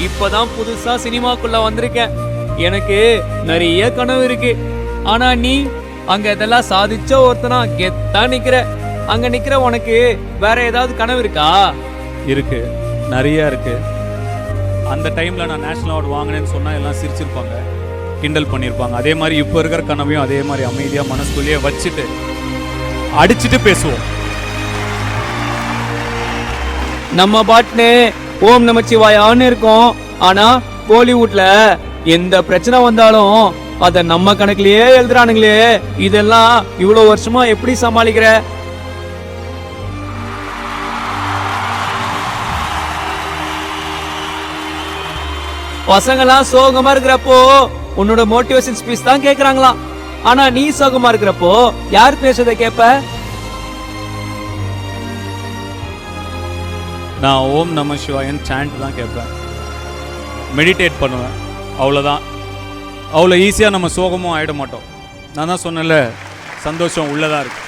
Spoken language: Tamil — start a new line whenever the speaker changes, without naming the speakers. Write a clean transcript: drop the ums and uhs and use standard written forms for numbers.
இப்பதான் புதுசா சினிமாக்குள்ள வந்திருக்கேன். எனக்கு நிறைய கனவு இருக்கு. ஆனா நீ அங்க இதெல்லாம் சாதிச்ச ஒருத்தனா கெத்தா நிக்கிற. அங்க நிக்கிற உனக்கு வேற ஏதாவது கனவு இருக்கா?
இருக்கு, நிறைய இருக்கு. அந்த டைம்ல நான் நேஷனல் அவார்டு வாங்கினேன்னு சொன்னா எல்லாம் சிரிச்சிருப்பாங்க, கிண்டல் பண்ணியிருப்பாங்க. அதே மாதிரி இப்போ இருக்கிற கனவையும் அதே மாதிரி அமைதியாக மனசுக்குள்ளேயே வச்சுட்டு அடிச்சுட்டு பேசுவோம்.
நம்ம பாட்டுன்னு ஓம் நமச்சிவாயான்னு இருக்கோம். ஆனா கோலிவுட்ல எந்த பிரச்சனை வந்தாலும் அத நம்ம கணக்குலயே எழுதுறானுங்களே. இதெல்லாம் இவ்வளவு வருஷமா எப்படி சமாளிக்கிற? பசங்கெல்லாம் சோகமா இருக்கிறப்போ உன்னோட மோட்டிவேஷன் ஸ்பீச் தான் கேக்குறாங்களாம். ஆனா நீ சோகமா இருக்கிறப்போ யார் பேசுறத கேப்ப?
நான் ஓம் நம சிவாயன் சாண்ட் தான் கேட்பேன், மெடிடேட் பண்ணுவேன். அவ்வளோதான். அவ்வளோ ஈஸியாக நம்ம சோகமும் ஆகிட மாட்டோம். நான் தான் சொன்னேன்ல, சந்தோஷம் உள்ளதாக இருக்கு.